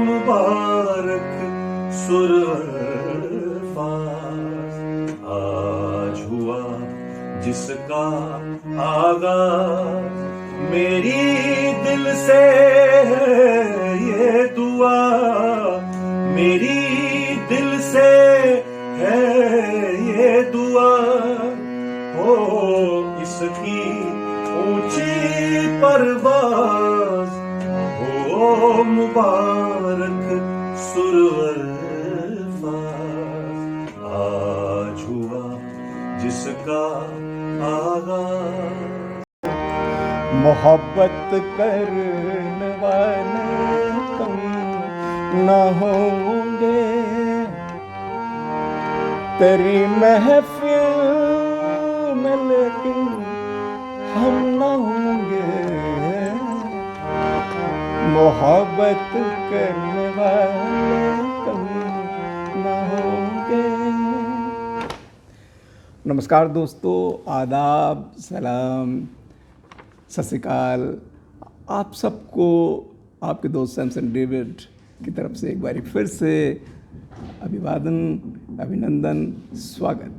मुबारक सुर अल्फाज, आज हुआ जिसका आगाज, मेरी दिल से है ये दुआ, मेरी दिल से है ये दुआ, हो इसकी ऊंची परवाज, हो मुबारक सुर अल्फाज, आज हुआ जिसका आगाज। मोहब्बत करने वाले कम न होंगे, तेरी महफिल में लेकिन हम न होंगे, मोहब्बत करने वाले कम न होंगे। नमस्कार दोस्तों, आदाब, सलाम, सत श्री अकाल। आप सबको आपके दोस्त सैमसन डेविड की तरफ से एक बार फिर से अभिवादन, अभिनंदन, स्वागत।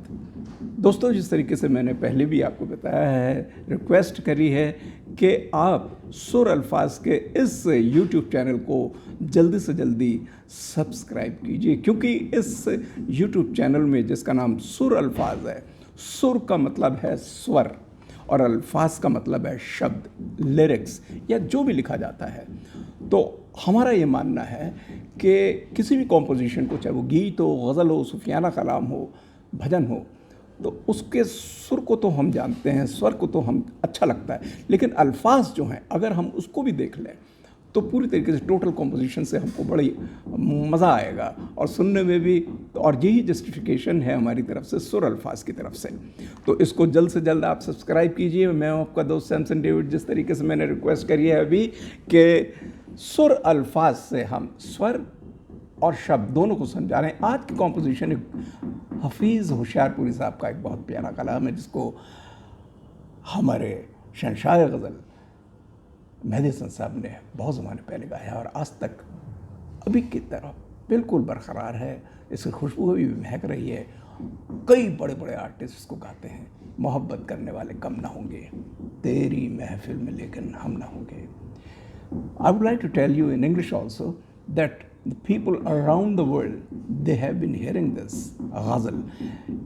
दोस्तों, जिस तरीके से मैंने पहले भी आपको बताया है, रिक्वेस्ट करी है कि आप सुर अल्फाज के इस YouTube चैनल को जल्दी से जल्दी सब्सक्राइब कीजिए, क्योंकि इस YouTube चैनल में जिसका नाम सुर अल्फाज है, सुर का मतलब है स्वर और अल्फाज का मतलब है शब्द, लिरिक्स या जो भी लिखा जाता है। तो हमारा ये मानना है कि किसी भी कॉम्पोजिशन को, चाहे वो गीत हो, गज़ल हो, सूफियाना कलाम हो, भजन हो, तो उसके सुर को तो हम जानते हैं, स्वर को तो हम अच्छा लगता है, लेकिन अल्फाज जो हैं अगर हम उसको भी देख लें तो पूरी तरीके से टोटल कॉम्पोजिशन से हमको बड़ी मज़ा आएगा और सुनने में भी। और यही जस्टिफिकेशन है हमारी तरफ से सुर अल्फाज की तरफ से। तो इसको जल्द से जल्द आप सब्सक्राइब कीजिए। मैं आपका दोस्त सैमसन डेविड, जिस तरीके से मैंने रिक्वेस्ट करी है अभी कि सुर अल्फाज से हम स्वर और शब्द दोनों को समझा रहे हैं। आज की कॉम्पोजिशन एक हफीज़ होशियारपुरी साहब का एक बहुत प्यारा कलाम है, जिसको हमारे शहंशाह गज़ल मेहदी हसन साहब ने बहुत ज़माने पहले गाया और आज तक अभी की तरह बिल्कुल बरकरार है। इसकी खुशबू भी महक रही है। कई बड़े बड़े आर्टिस्ट इसको गाते हैं। मोहब्बत करने वाले कम ना होंगे, तेरी महफिल में लेकिन हम ना होंगे। I would like to tell you in English also that the people around the world, they have been hearing this ghazal.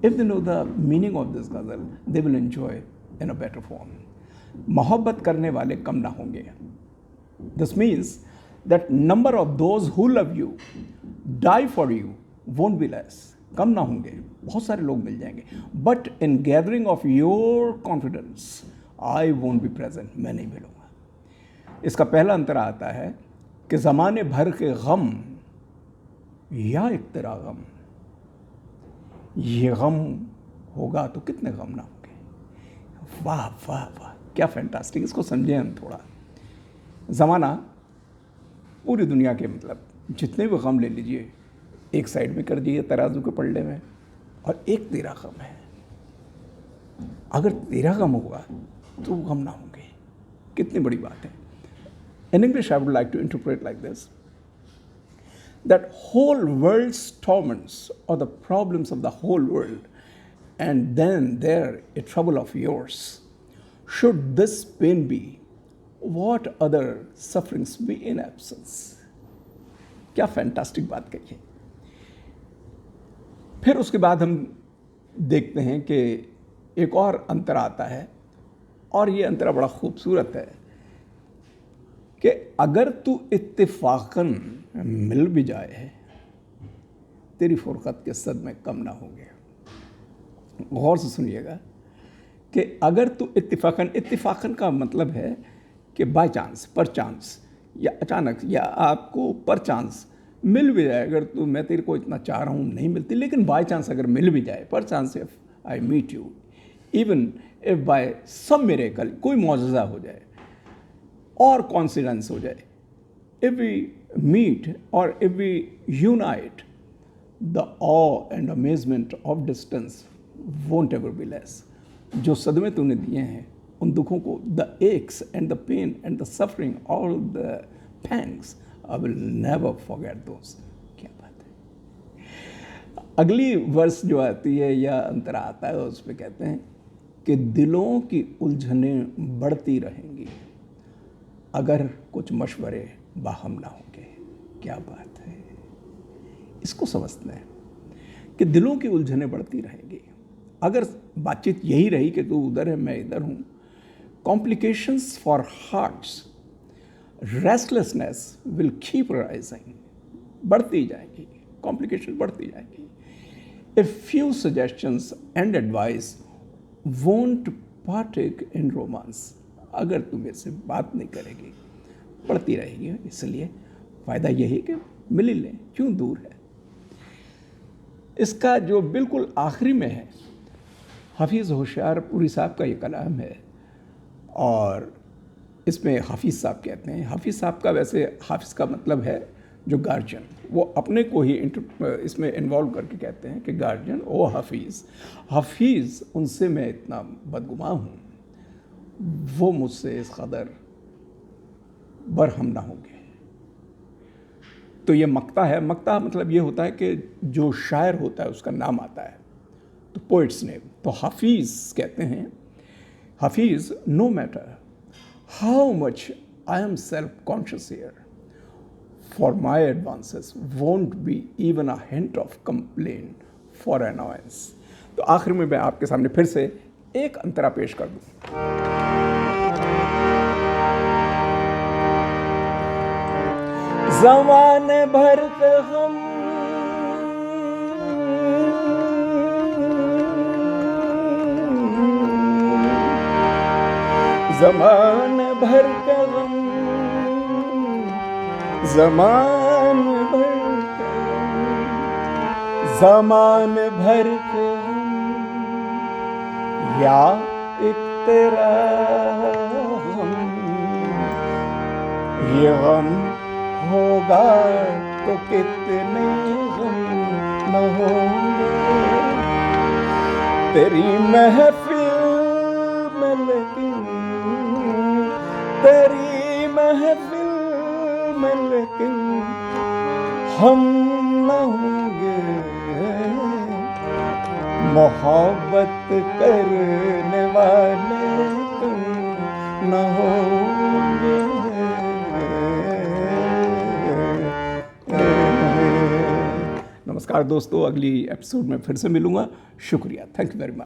If they know the meaning of this ghazal, they will enjoy in a better form. मोहब्बत करने वाले कम ना होंगे। This means that number of those who love you, die for you, won't be less. कम ना होंगे, बहुत सारे लोग मिल जाएंगे। But in gathering of your confidence, I won't be present. मैं नहीं मिलूँगा। इसका पहला अंतर आता है कि ज़माने भर के गम या एक तेरा गम, ये गम होगा तो कितने गम ना होंगे। वाह वाह वाह, क्या फैंटास्टिक। इसको समझें हम थोड़ा। ज़माना पूरी दुनिया के, मतलब जितने भी गम ले लीजिए, एक साइड में कर दीजिए तराजू के पलड़े में, और एक तेरा गम है। अगर तेरा गम होगा तो गम ना होंगे। कितनी बड़ी बात है। In English, I would like to interpret like this: that whole world's torments or the problems of the whole world, and then there a trouble of yours. Should this pain be, what other sufferings be in absence? क्या fantastic बात कही है। फिर उसके बाद हम देखते हैं कि एक और अंतर आता है, और ये अंतर बड़ा खूबसूरत है कि अगर तू इत्तेफाकन मिल भी जाए, तेरी फुरकत के सदमे कम ना होंगे। गौर से सुनिएगा कि अगर तू इत्तेफाकन का मतलब है कि बाय चांस, पर चांस, या अचानक, या आपको पर चांस मिल भी जाए। अगर तू, मैं तेरे को इतना चाह रहा हूँ, नहीं मिलती, लेकिन बाय चांस अगर मिल भी जाए, पर chance if I meet you, even if by some miracle, कोई मौजज़ा हो जाए और कॉन्सिडेंस हो जाए, इफ वी मीट और if we unite, the awe and amazement of distance won't ever be less. जो सदमे तूने दिए हैं, उन दुखों को, the aches and the pain and the suffering, all the thanks I will never forget दोस्त। क्या बात है। अगली वर्ष जो आती है या अंतरा आता है उस पर कहते हैं कि दिलों की उलझनें बढ़ती रहेंगी अगर कुछ मशवरे बाहम ना होंगे। क्या बात है। इसको समझते हैं कि दिलों की उलझनें बढ़ती रहेंगी अगर बातचीत यही रही कि तू उधर है मैं इधर हूँ। Complications for hearts, restlessness will keep rising, बढ़ती जाएगी, कॉम्प्लिकेशन बढ़ती जाएगी। A few suggestions and advice won't partake in romance, अगर तुम मेरे से बात नहीं करेगी बढ़ती रहेगी, इसलिए फ़ायदा यही कि मिल ही लें, क्यों दूर है। इसका जो बिल्कुल आखिरी में है, हाफिज़ होशियारपुरी साहब का ये कलाम है और इसमें हाफिज़ साहब कहते हैं। हाफिज़ साहब का वैसे हाफिज़ का मतलब है जो गार्जियन, वो अपने को ही इसमें इन्वॉल्व करके कहते हैं कि गार्जियन ओ हाफिज़, हाफिज़ उनसे मैं इतना बदगुमान हूँ, वो मुझसे इस कदर बरहम ना होंगे। तो ये मक्ता है। मक्ता मतलब ये होता है कि जो शायर होता है उसका नाम आता है, तो पोइट्स नेम। तो हाफिज़ कहते हैं, Hafiz no matter how much I am self conscious here, for my advances won't be even a hint of complain for annoyance. तो आखिर में मैं आपके सामने फिर से एक अंतरा पेश कर दूँ। ज़माने भर के हम ज़माने भर के गम, ज़माने भर के गम, ज़माने भर के गम, या एक तेरा गम, ये गम होगा तो कितने गम न होंगे तेरी महफिल में, लेकिन तेरी महफिल में लेकिन हम न होंगे, मोहब्बत करने वाले तुम न होंगे। नमस्कार दोस्तों, अगली एपिसोड में फिर से मिलूंगा। शुक्रिया, थैंक यू वेरी मच।